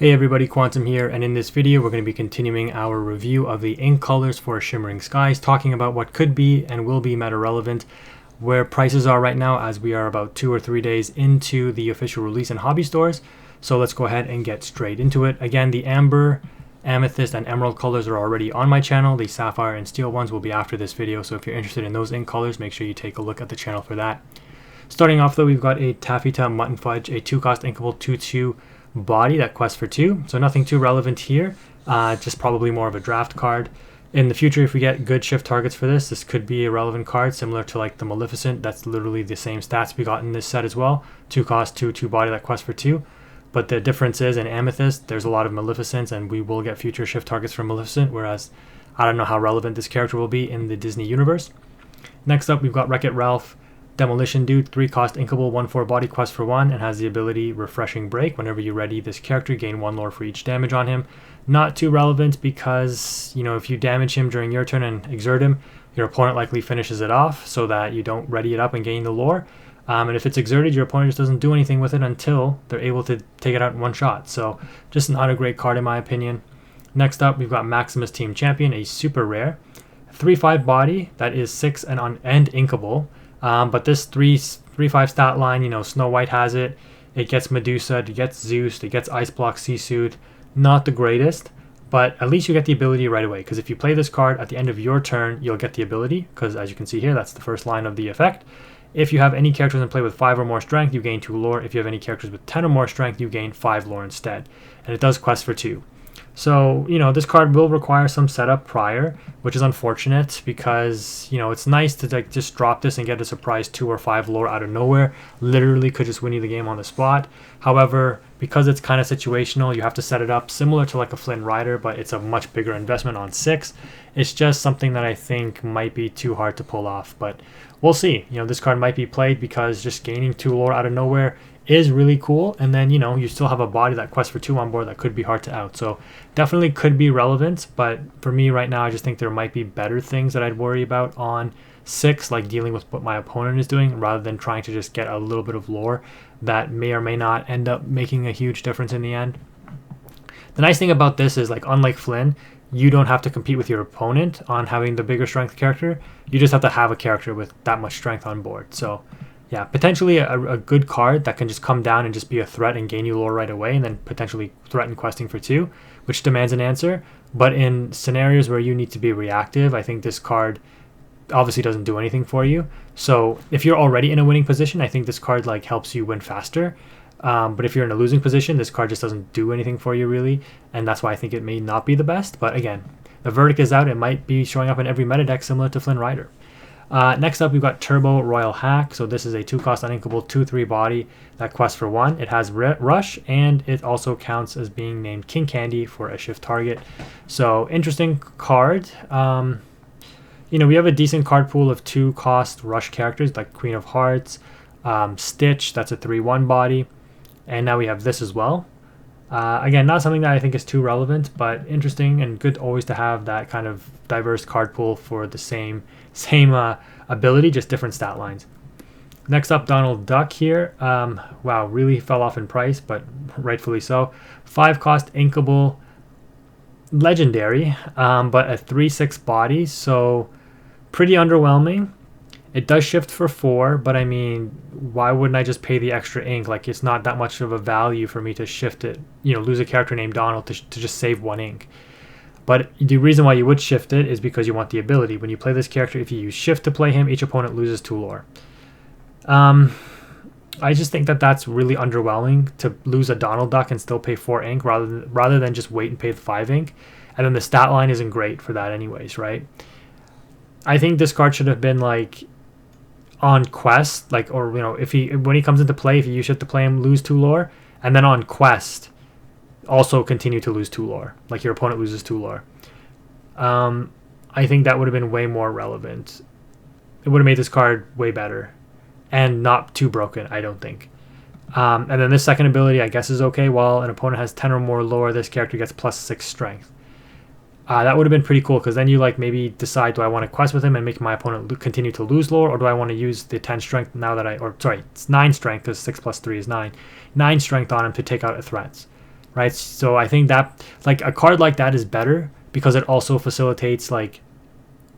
Hey everybody, Quantum here, and in this video we're going to be continuing our review of the ink colors for Shimmering Skies, talking about what could be and will be meta relevant, where prices are right now as we are about 2 or 3 days into the official release in hobby stores. So let's go ahead and get straight into it. Again, the Amber, Amethyst, and Emerald colors are already on my channel. The Sapphire and Steel ones will be after this video, so if you're interested in those ink colors, make sure you take a look at the channel for that. Starting off though, we've got a Taffyta Mutton Fudge, a 2-cost inkable 2/2 body that quests for 2, so nothing too relevant here, just probably more of a draft card. In the future, if we get good shift targets for this could be a relevant card, similar to like the Maleficent. That's literally the same stats we got in this set as well. 2-cost 2/2 body that quests for 2. But the difference is in Amethyst, there's a lot of Maleficents, and we will get future shift targets for Maleficent, whereas I don't know how relevant this character will be in the Disney universe. Next up, we've got Wreck-It Ralph, Demolition Dude, 3-cost inkable 1/4 body, quest for 1, and has the ability Refreshing Break. Whenever you ready this character, gain 1 lore for each damage on him. Not too relevant because, you know, if you damage him during your turn and exert him, your opponent likely finishes it off so that you don't ready it up and gain the lore. And if it's exerted, your opponent just doesn't do anything with it until they're able to take it out in one shot. So just not a great card in my opinion. Next up, we've got Maximus Team Champion, a super rare. 3/5 body that is 6 and inkable. But this 3/5 stat line, you know, Snow White has it. It gets Medusa, it gets Zeus, it gets Ice Block Sea Suit. Not the greatest, but at least you get the ability right away. Because if you play this card at the end of your turn, you'll get the ability. Because as you can see here, that's the first line of the effect. If you have any characters in play with 5 or more strength, you gain 2 lore. If you have any characters with 10 or more strength, you gain 5 lore instead. And it does quest for 2. So, you know, this card will require some setup prior, which is unfortunate because, you know, it's nice to like just drop this and get a surprise 2 or 5 lore out of nowhere. Literally could just win you the game on the spot. However, because it's kind of situational, you have to set it up similar to like a Flynn Rider, but it's a much bigger investment on 6. It's just something that I think might be too hard to pull off, but we'll see. You know, this card might be played because just gaining 2 lore out of nowhere is really cool, and then, you know, you still have a body that quests for 2 on board that could be hard to out. So definitely could be relevant, but for me right now, I just think there might be better things that I'd worry about on 6, like dealing with what my opponent is doing, rather than trying to just get a little bit of lore that may or may not end up making a huge difference in the end. The nice thing about this is, like, unlike Flynn, you don't have to compete with your opponent on having the bigger strength character. You just have to have a character with that much strength on board. So yeah, potentially a good card that can just come down and just be a threat and gain you lore right away, and then potentially threaten questing for 2, which demands an answer. But in scenarios where you need to be reactive, I think this card obviously doesn't do anything for you. So if you're already in a winning position, I think this card like helps you win faster. But if you're in a losing position, this card just doesn't do anything for you really, and that's why I think it may not be the best. But again, the verdict is out. It might be showing up in every meta deck similar to Flynn Rider. Next up, we've got Turbo Royal Hack. So this is a 2-cost uninkable 2/3 body that quests for 1. It has Rush, and it also counts as being named King Candy for a shift target. So interesting card. You know, we have a decent card pool of 2-cost Rush characters like Queen of Hearts, Stitch, that's a 3/1 body, and now we have this as well. Again, not something that I think is too relevant, but interesting and good always to have that kind of diverse card pool for the same ability, just different stat lines. Next up, Donald Duck here. Wow, really fell off in price, but rightfully so. 5-cost inkable legendary, but a 3/6 body, so pretty underwhelming. It does shift for 4, but I mean, why wouldn't I just pay the extra ink? Like, it's not that much of a value for me to shift it, you know, lose a character named Donald to just save 1 ink. But the reason why you would shift it is because you want the ability. When you play this character, if you use shift to play him, each opponent loses 2 lore. I just think that that's really underwhelming to lose a Donald Duck and still pay 4 ink rather than just wait and pay the 5 ink. And then the stat line isn't great for that anyways, right? I think this card should have been like on quest, like, or, you know, when he comes into play, if you use shift to play him, lose 2 lore, and then on quest also continue to lose 2 lore, like your opponent loses 2 lore. I think that would have been way more relevant. It would have made this card way better and not too broken, I don't think. And then this second ability, I guess, is okay. While an opponent has 10 or more lore, this character gets +6 strength. That would have been pretty cool, because then you like maybe decide, do I want to quest with him and make my opponent continue to lose lore, or do I want to use the 10 strength it's 9 strength, because 6 + 3 is 9. 9 strength on him to take out a threats. right? So I think that like a card like that is better because it also facilitates like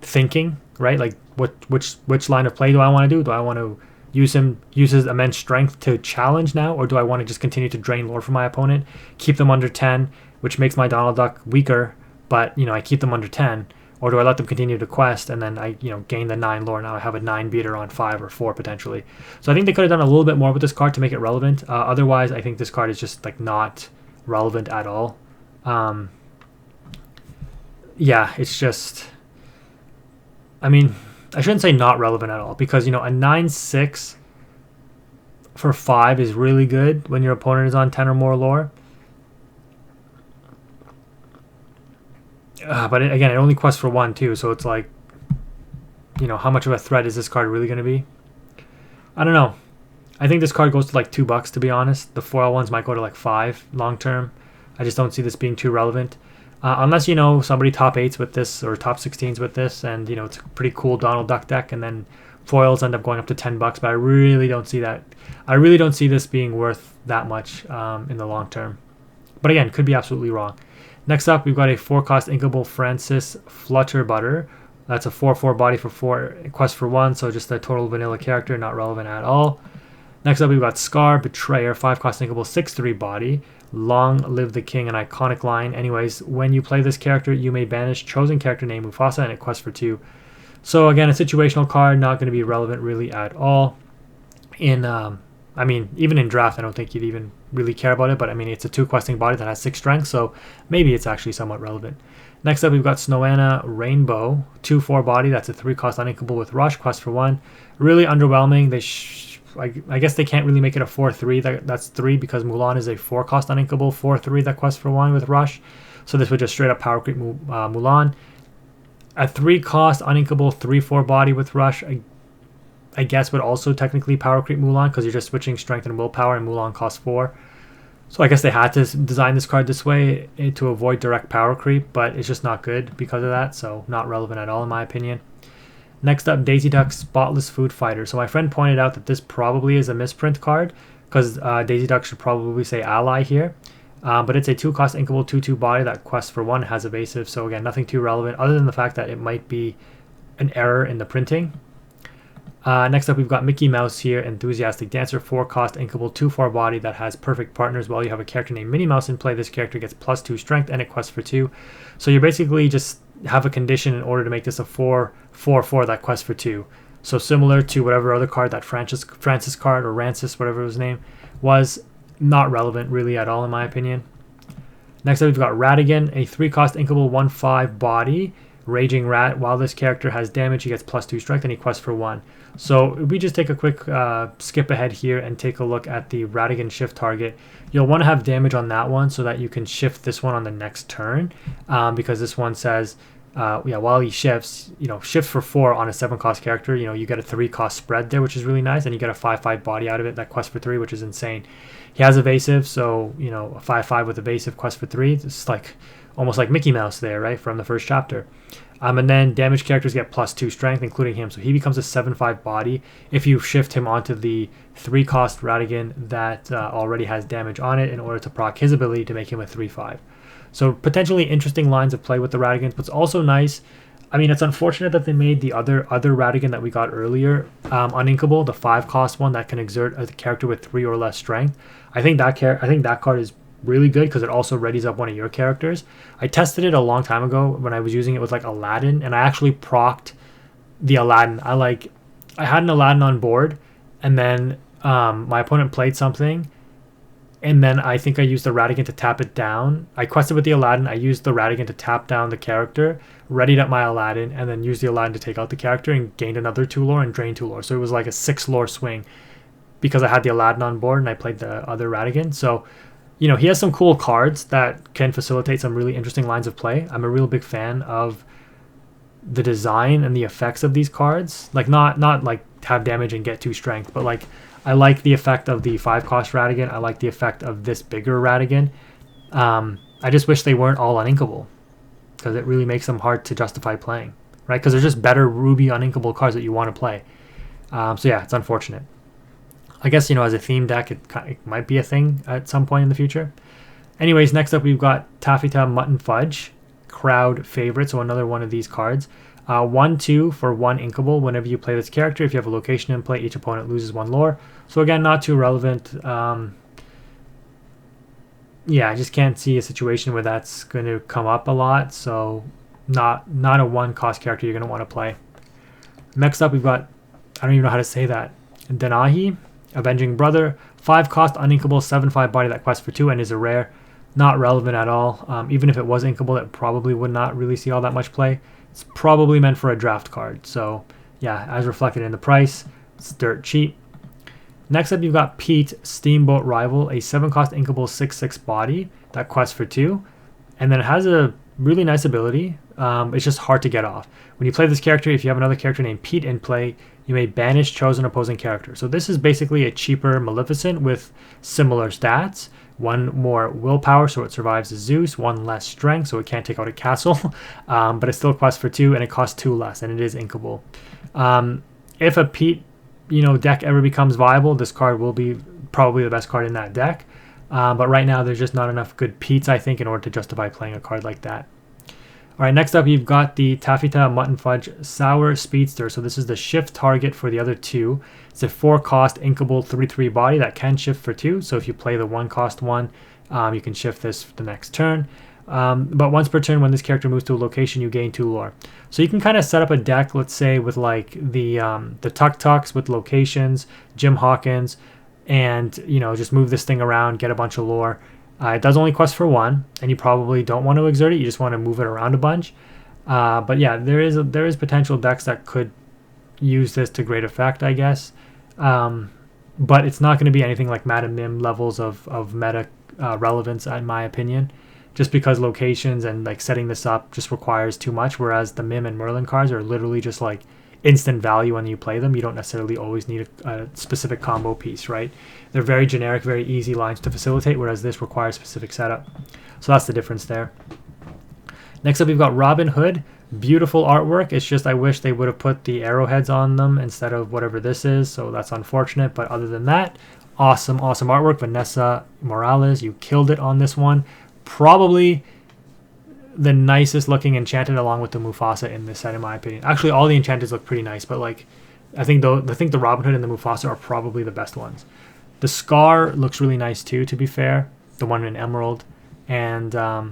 thinking, right? Like which line of play do I want to do? Do I want to use his immense strength to challenge now, or do I want to just continue to drain lore from my opponent, keep them under 10, which makes my Donald Duck weaker, but I keep them under 10, or do I let them continue to quest and then I gain the 9 lore? Now I have a 9 beater on 5 or 4 potentially. So I think they could have done a little bit more with this card to make it relevant. Otherwise, I think this card is just like not relevant at all. Yeah, it's just, I mean, I shouldn't say not relevant at all, because a 9/6 for 5 is really good when your opponent is on 10 or more lore. But again, it only quests for 1 too, so it's like, how much of a threat is this card really going to be? I don't know. I think this card goes to like $2, to be honest. The foil ones might go to like 5 long term. I just don't see this being too relevant. Unless, somebody top 8s with this or top 16s with this, and, it's a pretty cool Donald Duck deck, and then foils end up going up to $10, but I really don't see that. I really don't see this being worth that much in the long term. But again, could be absolutely wrong. Next up, we've got a 4-cost inkable Francis Flutterbutter. That's a 4/4 body for 4, quest for 1, so just a total vanilla character, not relevant at all. Next up, we've got Scar, Betrayer, 5-cost inkable 6/3 body. Long live the king, an iconic line. Anyways, when you play this character, you may banish chosen character named Mufasa and it quests for 2. So again, a situational card, not going to be relevant really at all. I mean, even in draft, I don't think you'd even really care about it, but I mean, it's a 2-questing body that has 6 strength, so maybe it's actually somewhat relevant. Next up, we've got Snowana Rainbow, 2/4 body. That's a 3-cost uninkable with Rush, quest for 1. Really underwhelming. I guess they can't really make it a 4/3. That's 3 because Mulan is a 4-cost uninkable 4/3 that quests for 1 with Rush. So this would just straight up power creep Mulan. A 3-cost uninkable 3/4 body with Rush, I guess would also technically power creep Mulan because you're just switching strength and willpower, and Mulan costs 4. So I guess they had to design this card this way to avoid direct power creep, but it's just not good because of that, so not relevant at all in my opinion. Next up, Daisy Duck Spotless Food Fighter. So my friend pointed out that this probably is a misprint card because Daisy Duck should probably say ally here. But it's a 2-cost inkable 2/2 body that quests for 1, has evasive. So again, nothing too relevant other than the fact that it might be an error in the printing. Next up, we've got Mickey Mouse here, Enthusiastic Dancer, 4-cost inkable 2/4 body that has perfect partners. While you have a character named Minnie Mouse in play, this character gets +2 strength and it quests for 2. So you basically just have a condition in order to make this a 4/4 that quests for 2. So similar to whatever other card that Francis card or Rancis, whatever his name was, not relevant really at all in my opinion. Next up, we've got Ratigan, a 3-cost inkable 1/5 body. Raging Rat. While this character has damage, he gets +2 strength and he quests for 1. So if we just take a quick skip ahead here and take a look at the Ratigan shift target, you'll want to have damage on that one so that you can shift this one on the next turn, because this one says while he shifts, shift for 4 on a 7-cost character, you get a 3-cost spread there, which is really nice, and you get a 5/5 body out of it that quests for 3, which is insane. He has evasive, so a 5/5 with evasive quest for 3. It's like almost like Mickey Mouse there, right, from the first chapter. And then damaged characters get +2 strength, including him, so he becomes a 7/5 body if you shift him onto the 3-cost Ratigan that already has damage on it in order to proc his ability to make him a 3/5. So potentially interesting lines of play with the Ratigans, but it's also nice. I mean, it's unfortunate that they made the other Ratigan that we got earlier uninkable, the 5-cost one that can exert a character with 3 or less strength. I think that card is really good because it also readies up one of your characters. I tested it a long time ago when I was using it with like Aladdin, and I actually procced the Aladdin. I had an Aladdin on board, and then my opponent played something, and then I think I used the Ratigan to tap it down. I quested with the Aladdin, I used the Ratigan to tap down the character, readied up my Aladdin, and then used the Aladdin to take out the character and gained another 2 lore and drained 2 lore. So it was like a 6 lore swing because I had the Aladdin on board and I played the other Ratigan. So he has some cool cards that can facilitate some really interesting lines of play. I'm a real big fan of the design and the effects of these cards. Like not like have damage and get 2 strength, but like I like the effect of the 5-cost Ratigan. I like the effect of this bigger Ratigan. I just wish they weren't all uninkable because it really makes them hard to justify playing, right? Because they're just better Ruby uninkable cards that you want to play. So yeah, it's unfortunate. I guess, as a theme deck, it might be a thing at some point in the future. Anyways, next up we've got Taffyta Mutton Fudge, crowd favorite, so another one of these cards. 1/2 for 1 inkable. Whenever you play this character, if you have a location in play, each opponent loses 1 lore. So again, not too relevant. Yeah, I just can't see a situation where that's going to come up a lot. So not a 1 cost character you're going to want to play. Next up, we've got, I don't even know how to say that, Denahi, Avenging Brother. 5 cost, uninkable, 7/5 body that quests for 2 and is a rare. Not relevant at all. Even if it was inkable, it probably would not really see all that much play. It's probably meant for a draft card. So yeah, as reflected in the price, it's dirt cheap. Next up, you've got Pete, Steamboat Rival, a 7 cost inkable 6/6 body that quests for 2. And then it has a really nice ability. It's just hard to get off. When you play this character, if you have another character named Pete in play, you may banish chosen opposing character. So this is basically a cheaper Maleficent with similar stats. 1 more willpower, so it survives as Zeus. 1 less strength, so it can't take out a castle. But it still quests for 2, and it costs 2 less, and it is inkable. If a Pete, deck ever becomes viable, this card will be probably the best card in that deck. But right now, there's just not enough good Petes, I think, in order to justify playing a card like that. All right, next up, you've got the Taffyta Mutton Fudge Sour Speedster. So this is the shift target for the other 2. It's a 4 cost inkable 3/3 body that can shift for 2. So if you play the 1 cost one, you can shift this for the next turn. But once per turn, when this character moves to a location, you gain 2 lore. So you can kind of set up a deck, let's say, with like the Tuk Tuks with locations, Jim Hawkins, and just move this thing around, get a bunch of lore. It does only quest for 1, and you probably don't want to exert it. You just want to move it around a bunch. But yeah, there is potential decks that could use this to great effect, I guess. But it's not going to be anything like Madam Mim levels of meta relevance, in my opinion, just because locations and like setting this up just requires too much, whereas the Mim and Merlin cards are literally just like instant value when you play them. You don't necessarily always need a specific combo piece, right? They're very generic, very easy lines to facilitate, whereas this requires specific setup. So that's the difference there. Next up, we've got Robin Hood. Beautiful artwork. It's just I wish they would have put the arrowheads on them instead of whatever this is, so that's unfortunate. But other than that, awesome artwork. Vanessa Morales, you killed it on this one. Probably the nicest looking enchanted along with the Mufasa in this set, in my opinion. Actually, all the enchanteds look pretty nice, but like I think the Robin Hood and the Mufasa are probably the best ones. The Scar looks really nice too, to be fair. The one in Emerald. And I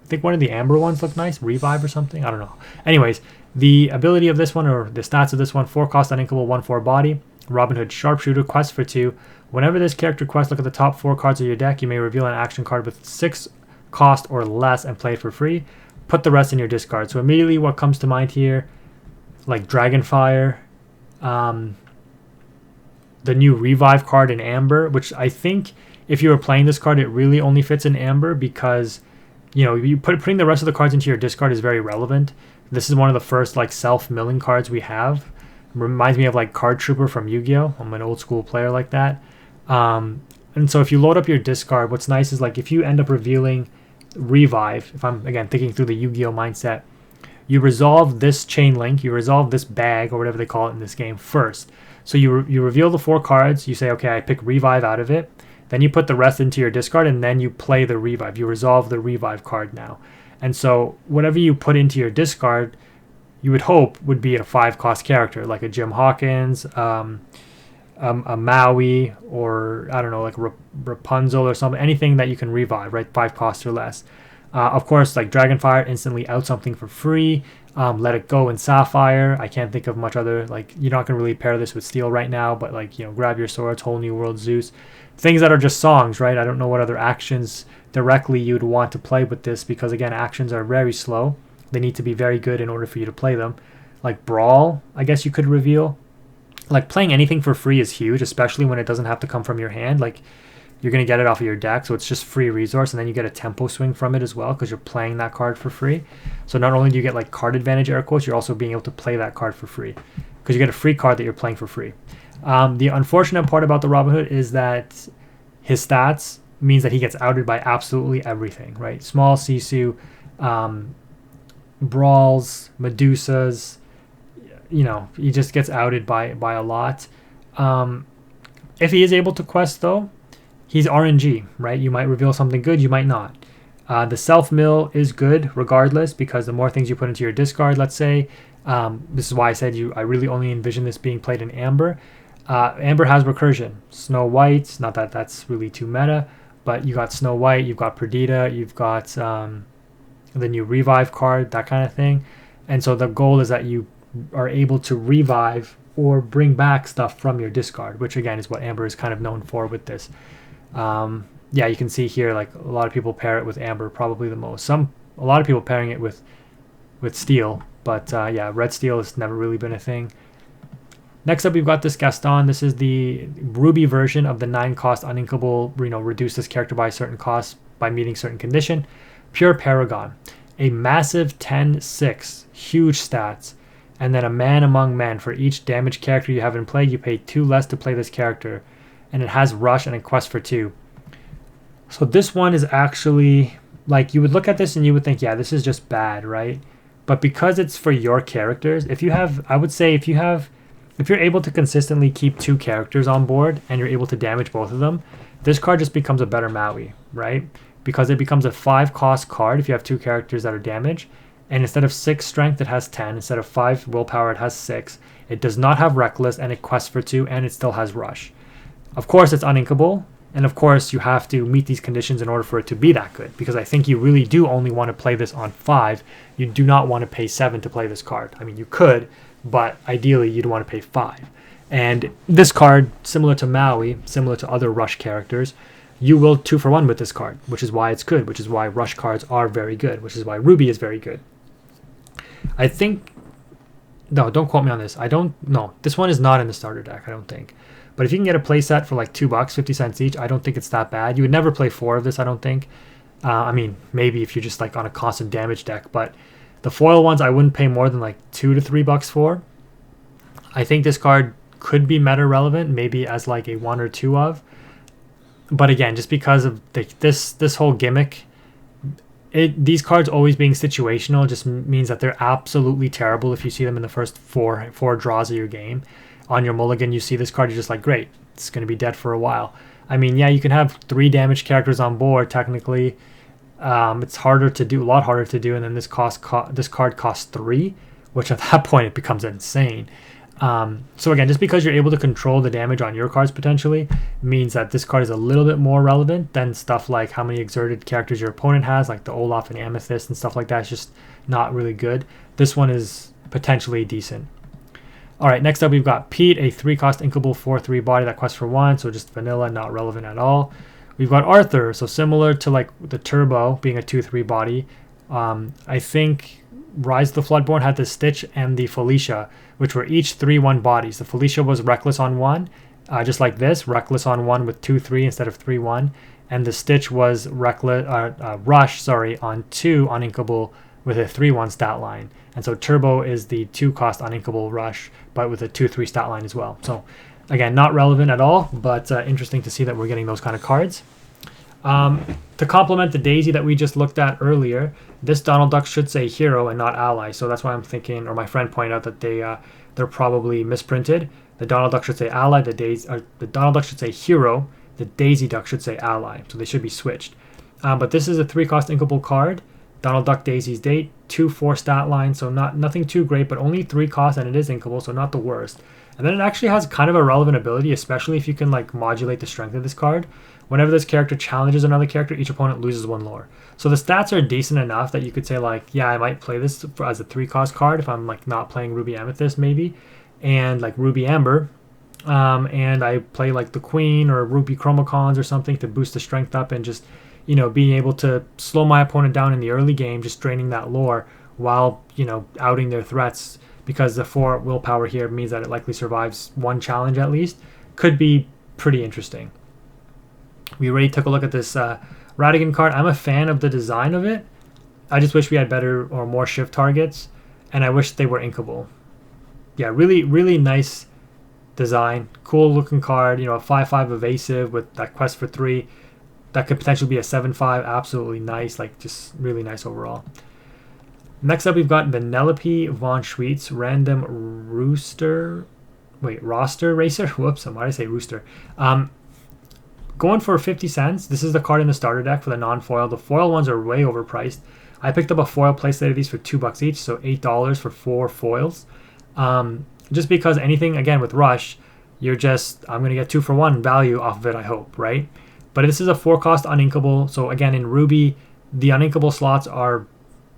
think one of the Amber ones look nice. Revive or something. I don't know. Anyways, the ability of this one, or the stats of this one, 4 cost uninkable, 1/4 body. Robin Hood Sharpshooter, quest for 2. Whenever this character quests, look at the top 4 cards of your deck. You may reveal an action card with 6 cost or less and play it for free. Put the rest in your discard. So immediately what comes to mind here, like Dragonfire, the new Revive card in Amber, which I think if you were playing this card, it really only fits in Amber because putting the rest of the cards into your discard is very relevant. This is one of the first like self-milling cards we have. It reminds me of like Card Trooper from Yu-Gi-Oh! I'm an old school player like that. And so if you load up your discard, what's nice is like if you end up revealing Revive, if I'm again thinking through the Yu-Gi-Oh! Mindset, you resolve this chain link, you resolve this bag or whatever they call it in this game first. So you reveal the 4 cards, you say, okay, I pick Revive out of it. Then you put the rest into your discard, and then you play the Revive. You resolve the Revive card now. And so whatever you put into your discard, you would hope would be a 5 cost character, like a Jim Hawkins, a Maui, or I don't know, like Rapunzel or something, anything that you can revive, right? 5 costs or less. Of course, like Dragonfire, instantly out something for free. Let It Go and Sapphire. I can't think of much other, like, you're not going to really pair this with Steel right now, but like, Grab Your Swords, Whole New World, Zeus. Things that are just songs, right? I don't know what other actions directly you'd want to play with this because, again, actions are very slow. They need to be very good in order for you to play them. Like Brawl, I guess you could reveal. Like, playing anything for free is huge, especially when it doesn't have to come from your hand. Like, you're going to get it off of your deck, so it's just free resource, and then you get a tempo swing from it as well because you're playing that card for free. So not only do you get, like, card advantage, air quotes, you're also being able to play that card for free because you get a free card that you're playing for free. The unfortunate part about the Robin Hood is that his stats means that he gets outed by absolutely everything, right? Small Sisu, Brawls, Medusas, he just gets outed by a lot. If he is able to quest, though, he's RNG, right? You might reveal something good, you might not. The self-mill is good regardless, because the more things you put into your discard, let's say, this is why I said I really only envision this being played in Amber. Amber has recursion. Snow White, not that that's really too meta, but you got Snow White, you've got Perdita, you've got the new Revive card, that kind of thing. And so the goal is that you are able to revive or bring back stuff from your discard, which again is what Amber is kind of known for with this. Yeah, you can see here, like, a lot of people pair it with Amber probably the most. A lot of people pairing it with Steel, but yeah, Red Steel has never really been a thing. Next up, we've got this Gaston. This is the Ruby version of the 9-cost uninkable, reduce this character by a certain cost by meeting certain condition. Pure Paragon. A massive 10-6, huge stats, and then a man among men. For each damage character you have in play, you pay 2 less to play this character, and it has Rush and a quest for 2. So this one is actually, like, you would look at this and you would think, yeah, this is just bad, right? But because it's for your characters, I would say if you're able to consistently keep 2 characters on board and you're able to damage both of them, this card just becomes a better Maui, right? Because it becomes a 5-cost card if you have 2 characters that are damaged, and instead of 6 strength, it has 10. Instead of 5 willpower, it has 6. It does not have reckless, and it quests for 2, and it still has rush. Of course, it's uninkable, and of course, you have to meet these conditions in order for it to be that good, because I think you really do only want to play this on 5. You do not want to pay 7 to play this card. I mean, you could, but ideally, you'd want to pay 5. And this card, similar to Maui, similar to other rush characters, you will 2-for-1 with this card, which is why it's good, which is why rush cards are very good, which is why Ruby is very good. I think, no, don't quote me on this. This one is not in the starter deck, I don't think. But if you can get a playset for like $2, 50 cents each, I don't think it's that bad. You would never play 4 of this, I don't think. I mean, maybe if you're just like on a constant damage deck, but the foil ones I wouldn't pay more than like $2 to $3 for. I think this card could be meta relevant, maybe as like a 1 or 2 of. But again, just because of this whole gimmick, these cards always being situational just means that they're absolutely terrible if you see them in the first four draws of your game. On your mulligan, you see this card, you're just like, great, it's going to be dead for a while. I mean, yeah, you can have 3 damaged characters on board, technically. It's harder to do, a lot harder to do, and then this card costs 3, which at that point it becomes insane. So again, just because you're able to control the damage on your cards potentially means that this card is a little bit more relevant than stuff like how many exerted characters your opponent has, like the Olaf and Amethyst and stuff like that. It's just not really good. This one is potentially decent. Alright, next up we've got Pete, a 3-cost inkable 4/3 body that quests for 1, so just vanilla, not relevant at all. We've got Arthur, so similar to like the Turbo being a 2/3 body. I think Rise of the Floodborn had the Stitch and the Felicia, which were each 3/1 bodies. The Felicia was Reckless on 1, just like this, Reckless on 1 with 2/3 instead of 3/1, and the Stitch was Rush, on 2 uninkable with a 3/1 stat line. And so Turbo is the 2-cost uninkable Rush, but with a 2/3 stat line as well. So again, not relevant at all, but interesting to see that we're getting those kind of cards. To complement the Daisy that we just looked at earlier, this Donald Duck should say Hero and not Ally. So that's why I'm thinking, or my friend pointed out that they're probably misprinted. The Donald Duck should say Ally, the Donald Duck should say Hero, the Daisy Duck should say Ally. So they should be switched. But this is a 3-cost inkable card. Donald Duck Daisy's date, 2/4 stat line, so nothing too great, but only 3 costs, and it is inkable, so not the worst. And then it actually has kind of a relevant ability, especially if you can like modulate the strength of this card. Whenever this character challenges another character, each opponent loses 1 lore. So the stats are decent enough that you could say like, yeah, I might play this as a 3-cost card if I'm like not playing Ruby Amethyst maybe, and like Ruby Amber, and I play like the Queen or Ruby Chromicons or something to boost the strength up and just, being able to slow my opponent down in the early game, just draining that lore while, outing their threats, because the 4 willpower here means that it likely survives 1 challenge at least, could be pretty interesting. We already took a look at this Ratigan card. I'm a fan of the design of it. I just wish we had better or more shift targets, and I wish they were inkable. Yeah, really, really nice design. Cool looking card, a 5/5 evasive with that quest for 3. That could potentially be a 7/5. Absolutely nice, like just really nice overall. Next up, we've got Vanellope von Schweetz, random roster racer. Whoops, why did I say rooster? going for 50 cents. This is the card in the starter deck for the non-foil. The foil ones are way overpriced. I picked up a foil playset of these for $2 each, so $8 for 4 foils. Just because anything, again, with Rush, I'm going to get 2 for 1 value off of it, I hope, right? But this is a 4-cost uninkable. So again, in Ruby, the uninkable slots are,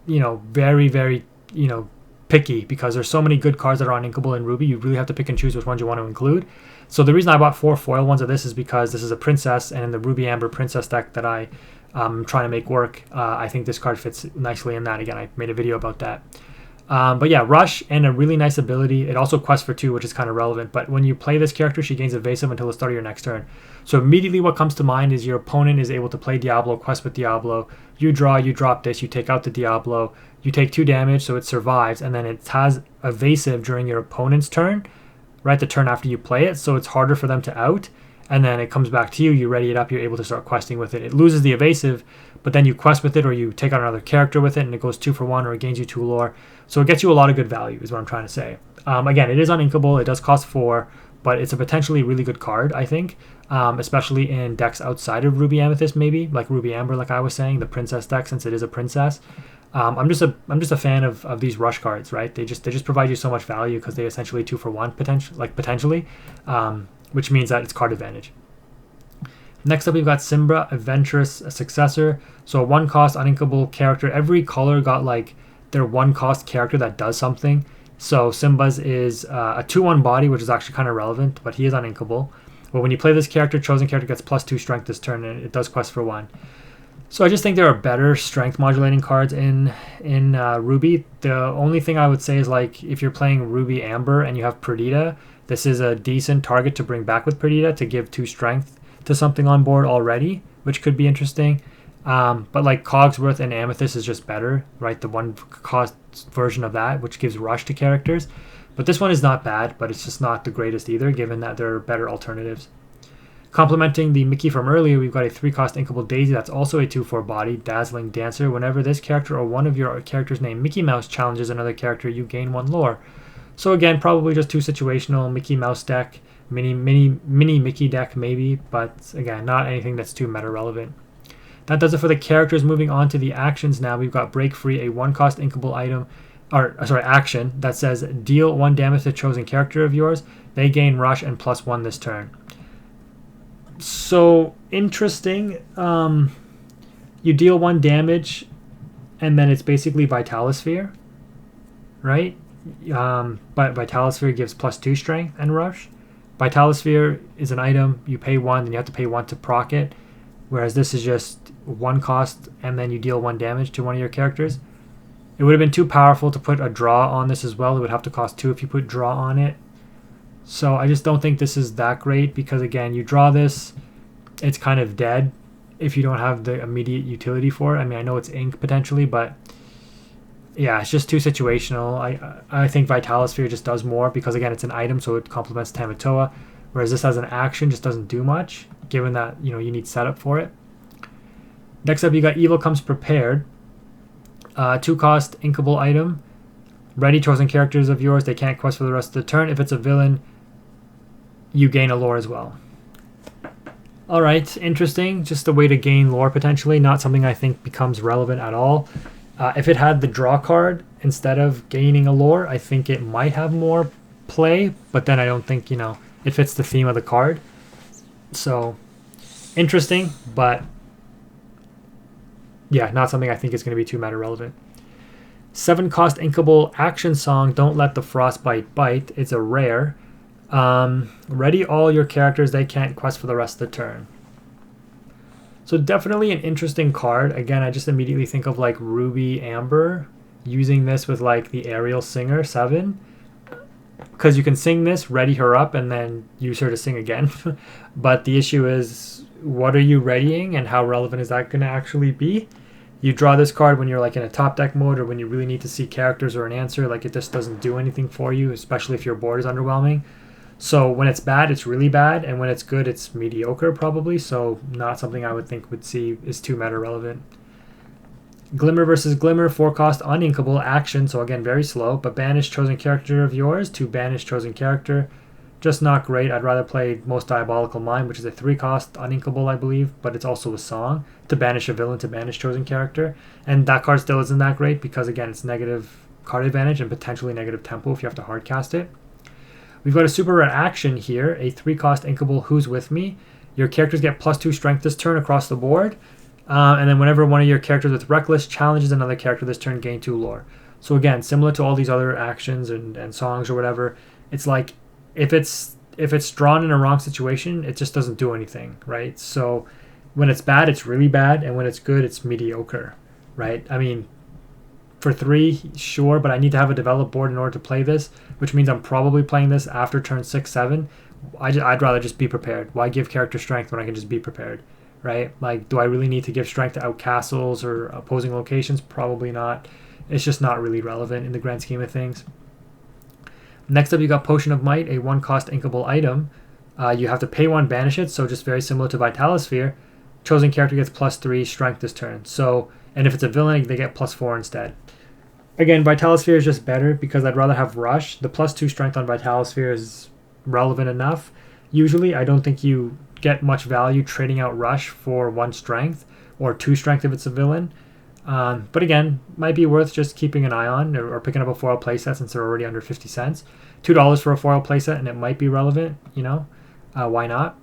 very, very, picky, because there's so many good cards that are uninkable in Ruby. You really have to pick and choose which ones you want to include. So the reason I bought 4 foil ones of this is because this is a princess, and in the Ruby Amber princess deck that I'm trying to make work, I think this card fits nicely in that. Again, I made a video about that. But yeah, Rush and a really nice ability. It also quests for 2, which is kind of relevant. But when you play this character, she gains evasive until the start of your next turn. So immediately what comes to mind is your opponent is able to play Diablo, quest with Diablo. You draw, you drop this, you take out the Diablo. You take 2 damage, so it survives. And then it has evasive during your opponent's turn, right? The turn after you play it. So it's harder for them to out. And then it comes back to you. You ready it up. You're able to start questing with it. It loses the evasive, but then you quest with it, or you take out another character with it, and it goes 2 for 1, or it gains you 2 lore. So it gets you a lot of good value, is what I'm trying to say. Again, it is uninkable. It does cost 4, but it's a potentially really good card, I think, especially in decks outside of Ruby Amethyst, maybe like Ruby Amber, like I was saying, the princess deck, since it is a princess. I'm just a fan of these Rush cards, right? They just provide you so much value because they essentially 2 for 1 potentially, which means that it's card advantage. Next up, we've got Simbra, Adventurous Successor. So a 1-cost uninkable character. Every color got like their 1-cost character that does something. So Simba's is a 2/1 body, which is actually kind of relevant, but he is uninkable. But when you play this character, chosen character gets +2 strength this turn, and it does quest for 1. So I just think there are better strength modulating cards in Ruby. The only thing I would say is, like, if you're playing Ruby Amber and you have Perdita, this is a decent target to bring back with Perdita to give 2 strength to something on board already, which could be interesting. But like Cogsworth and Amethyst is just better, right? The 1-cost version of that, which gives Rush to characters. But this one is not bad, but it's just not the greatest either, given that there are better alternatives. Complementing the Mickey from earlier, we've got a 3-cost inkable Daisy that's also a 2/4 body, Dazzling Dancer. Whenever this character or one of your characters named Mickey Mouse challenges another character, you gain 1 lore. So again, probably just 2 situational Mickey Mouse deck, mini Mickey deck maybe, but again, not anything that's too meta relevant. That does it for the characters. Moving on to the actions now, we've got Break Free, a 1-cost inkable action that says deal 1 damage to chosen character of yours. They gain Rush and +1 this turn. So interesting. You deal 1 damage, and then it's basically Vitalosphere, right? But Vitalosphere gives +2 strength and Rush. Vitalosphere is an item. You pay 1, then you have to pay 1 to proc it. Whereas this is just 1 cost, and then you deal 1 damage to one of your characters. It would have been too powerful to put a draw on this as well. It would have to cost 2 if you put draw on it. So I just don't think this is that great, because again, you draw this, it's kind of dead if you don't have the immediate utility for it. I mean, I know it's ink potentially, but yeah, it's just too situational. I think Vitalosphere just does more, because again, it's an item, so it complements Tamatoa, whereas this as an action just doesn't do much, given that you need setup for it. Next up, you got Evil Comes Prepared. 2-cost inkable item. Ready chosen characters of yours. They can't quest for the rest of the turn. If it's a villain, you gain a lore as well. Alright, interesting. Just a way to gain lore potentially. Not something I think becomes relevant at all. If it had the draw card instead of gaining a lore, I think it might have more play, but then I don't think, it fits the theme of the card. So, interesting, but yeah, not something I think is going to be too meta relevant. 7-cost inkable action song, Don't Let the Frostbite Bite. It's a rare. Ready all your characters, they can't quest for the rest of the turn. So definitely an interesting card. Again, I just immediately think of like Ruby Amber, using this with like the Aerial Singer 7. Because you can sing this, ready her up, and then use her to sing again. But the issue is, what are you readying, and how relevant is that going to actually be? You draw this card when you're like in a top deck mode, or when you really need to see characters or an answer. Like, it just doesn't do anything for you, especially if your board is underwhelming. So when it's bad, it's really bad, and when it's good, it's mediocre probably. So not something I would think would see is too meta relevant. Glimmer versus Glimmer, 4-cost uninkable action. So again, very slow, but banish chosen character of yours to banish chosen character. just not great. I'd rather play Most Diabolical Mind, which is a 3-cost uninkable, I believe, but it's also a song to banish a villain, to banish chosen character. And that card still isn't that great because, again, it's negative card advantage and potentially negative tempo if you have to hard cast it. We've got a super rare action here, a 3-cost inkable Who's With Me. Your characters get +2 strength this turn across the board. And then whenever one of your characters with Reckless challenges another character this turn, gain 2 lore. So again, similar to all these other actions and songs or whatever, it's like if it's drawn in a wrong situation, it just doesn't do anything, right? So when it's bad, it's really bad, and when it's good, it's mediocre, right? I mean, for 3, sure, but I need to have a developed board in order to play this, which means I'm probably playing this after turn 6, 7. I'd rather just be prepared. Why give character strength when I can just be prepared, right? Like, do I really need to give strength to out castles or opposing locations? Probably not. It's just not really relevant in the grand scheme of things. Next up, you got Potion of Might, a 1-cost inkable item. You have to pay 1, banish it, so just very similar to Vitalosphere. Chosen character gets +3 strength this turn. So, and if it's a villain, they get +4 instead. Again, Vitalosphere is just better because I'd rather have Rush. The +2 strength on Vitalosphere is relevant enough. Usually, I don't think you get much value trading out Rush for 1 strength or 2 strength if it's a villain. But again, might be worth just keeping an eye on or picking up a foil playset since they're already under 50 cents. $2 for a foil playset and it might be relevant, you know, why not?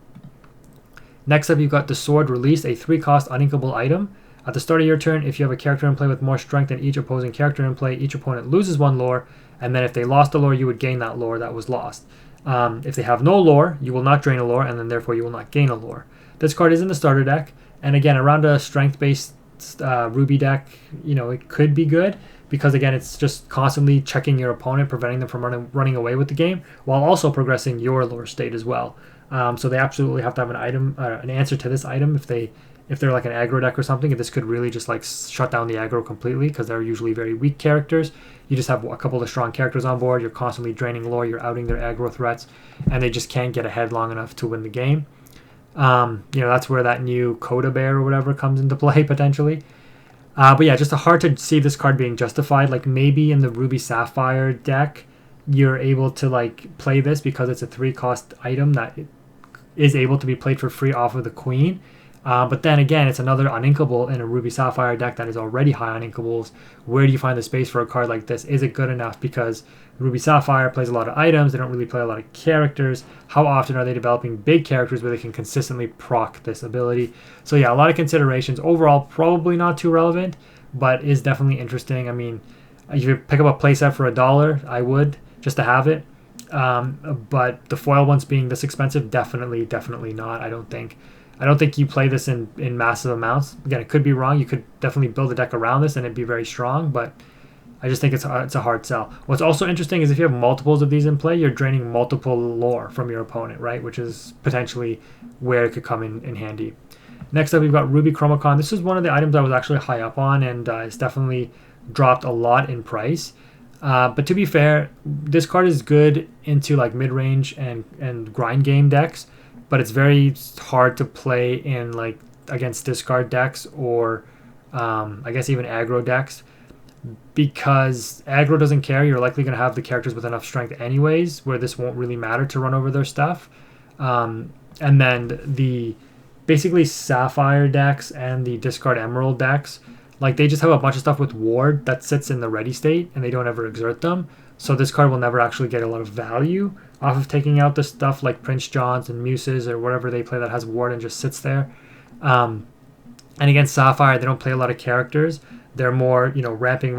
Next up, you've got the Sword Release, a 3-cost uninkable item. At the start of your turn, if you have a character in play with more strength than each opposing character in play, each opponent loses 1 lore, and then if they lost a lore, you would gain that lore that was lost. If they have no lore, you will not drain a lore, and then therefore you will not gain a lore. This card is in the starter deck, and again, around a strength-based Ruby deck, you know, it could be good because again, it's just constantly checking your opponent, preventing them from running away with the game, while also progressing your lore state as well. So they absolutely have to have an answer to this item if they're like an aggro deck or something. This could really just like shut down the aggro completely because they're usually very weak characters. You just have a couple of strong characters on board. You're constantly draining lore. You're outing their aggro threats, and they just can't get ahead long enough to win the game. You know, that's where that new Coda Bear or whatever comes into play potentially. But yeah, just hard to see this card being justified. Like maybe in the Ruby Sapphire deck, you're able to like play this because it's a 3-cost item that is able to be played for free off of the Queen. But then again, it's another uninkable in a Ruby Sapphire deck that is already high on inkables. Where do you find the space for a card like this? Is it good enough? Because Ruby Sapphire plays a lot of items. They don't really play a lot of characters. How often are they developing big characters where they can consistently proc this ability? So yeah, a lot of considerations. Overall, probably not too relevant, but is definitely interesting. I mean, if you pick up a playset for $1, I would, just to have it. But the foil ones being this expensive, definitely not. I don't think you play this in massive amounts. Again, it could be wrong. You could definitely build a deck around this and it'd be very strong, but I just think it's a hard sell. What's also interesting is if you have multiples of these in play, you're draining multiple lore from your opponent, right? Which is potentially where it could come in handy. Next up, we've got Ruby Chromicon. This is one of the items I was actually high up on, and it's definitely dropped a lot in price. But to be fair, this card is good into like mid-range and grind game decks, but it's very hard to play in like against discard decks or I guess even aggro decks, because aggro doesn't care. You're likely going to have the characters with enough strength anyways, where this won't really matter to run over their stuff. And then the basically Sapphire decks and the discard Emerald decks, like they just have a bunch of stuff with ward that sits in the ready state and they don't ever exert them. So this card will never actually get a lot of value off of taking out the stuff like Prince Johns and Muses or whatever they play that has ward and just sits there. And against Sapphire, they don't play a lot of characters. They're more, you know, ramping,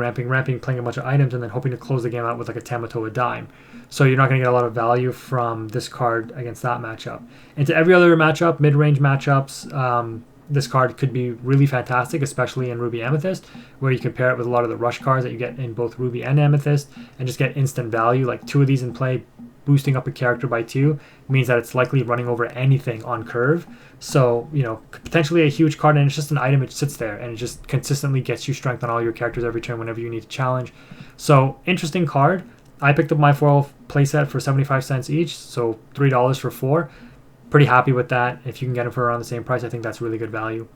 playing a bunch of items, and then hoping to close the game out with like a Tamato, a dime. So you're not going to get a lot of value from this card against that matchup. Into every other matchup, mid-range matchups, this card could be really fantastic, especially in Ruby Amethyst, where you compare it with a lot of the rush cards that you get in both Ruby and Amethyst, and just get instant value. Like 2 of these in play, boosting up a character by 2 means that it's likely running over anything on curve. So, you know, potentially a huge card, and it's just an item. It sits there, and it just consistently gets you strength on all your characters every turn whenever you need to challenge. So, interesting card. I picked up my foil playset for 75 cents each, so $3 for 4. Pretty happy with that. If you can get them for around the same price, I think that's really good value.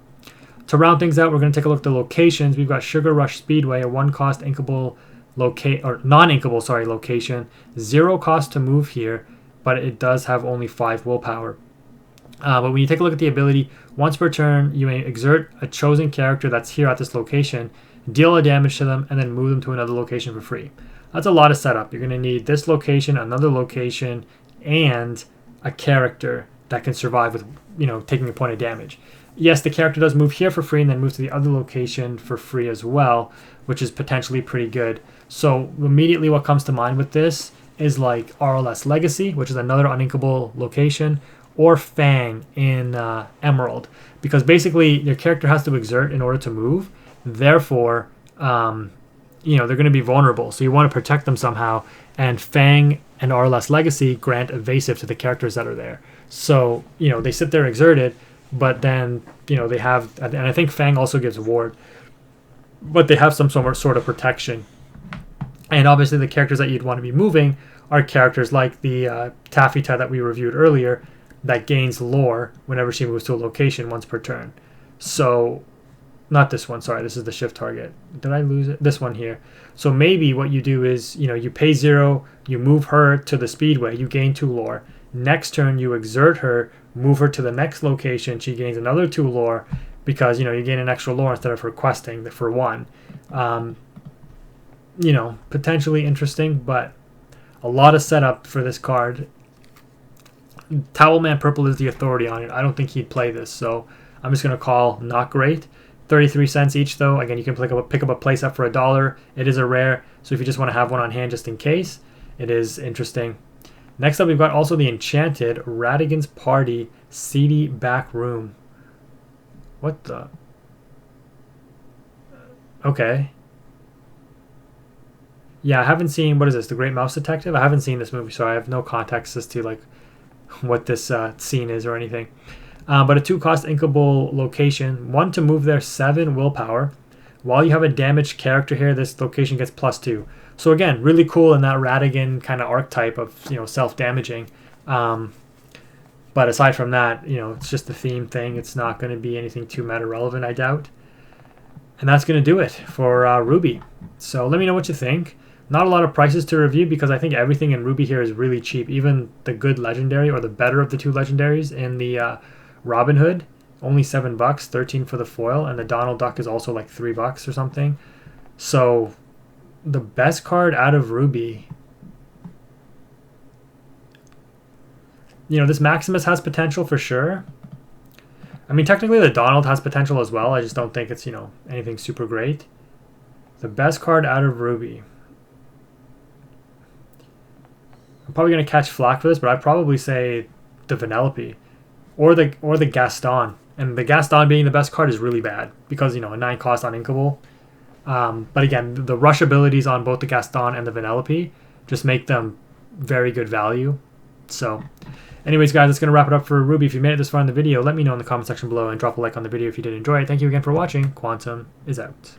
To round things out, we're going to take a look at the locations. We've got Sugar Rush Speedway, a 1-cost inkable non-inkable location, 0 cost to move here. but it does have only 5 willpower. But when you take a look at the ability, once per turn, you may exert a chosen character that's here at this location, deal a damage to them, and then move them to another location for free. That's a lot of setup. You're going to need this location, another location, and a character that can survive with, taking a point of damage. Yes, the character does move here for free and then move to the other location for free as well, which is potentially pretty good. So immediately what comes to mind with this is like RLS Legacy, which is another uninkable location, or Fang in Emerald, because basically your character has to exert in order to move. Therefore, they're going to be vulnerable, so you want to protect them somehow. And Fang and RLS Legacy grant evasive to the characters that are there. So they sit there exerted, but then they have, and I think Fang also gives ward, but they have some sort of protection. And obviously the characters that you'd want to be moving are characters like the Taffyta that we reviewed earlier, that gains lore whenever she moves to a location once per turn. So, not this one, sorry, this is the shift target. Did I lose it? This one here. So maybe what you do is, you pay 0, you move her to the speedway, you gain 2 lore. Next turn, you exert her, move her to the next location, she gains another 2 lore, because, you gain an extra lore instead of her questing for 1. Potentially interesting, but a lot of setup for this card. Towelman Purple is the authority on it. I don't think he'd play this, so I'm just going to call not great. 33 cents each, though. Again, you can pick up a place up for $1. It is a rare, so if you just want to have one on hand just in case, it is interesting. Next up, we've got also the Enchanted Ratigan's Party Seedy Back Room. What the? Okay. Yeah, I haven't seen, what is this, The Great Mouse Detective? I haven't seen this movie, so I have no context as to what this scene is or anything. But a 2-cost inkable location, 1 to move there, 7 willpower. While you have a damaged character here, this location gets +2. So again, really cool in that Ratigan kind of archetype of self-damaging. But aside from that, it's just a theme thing. It's not going to be anything too meta relevant, I doubt. And that's going to do it for Ruby. So let me know what you think. Not a lot of prices to review because I think everything in Ruby here is really cheap. Even the good legendary, or the better of the 2 legendaries in the Robin Hood, only $7, 13 for the foil, and the Donald Duck is also like $3 or something. So the best card out of Ruby, this Maximus has potential for sure. I mean, technically the Donald has potential as well. I just don't think it's anything super great. The best card out of Ruby, I'm probably going to catch flack for this, but I'd probably say the Vanellope or the Gaston. And the Gaston being the best card is really bad because, a 9-cost uninkable. But again, the rush abilities on both the Gaston and the Vanellope just make them very good value. So anyways, guys, that's going to wrap it up for Ruby. If you made it this far in the video, let me know in the comment section below and drop a like on the video if you did enjoy it. Thank you again for watching. Quantum is out.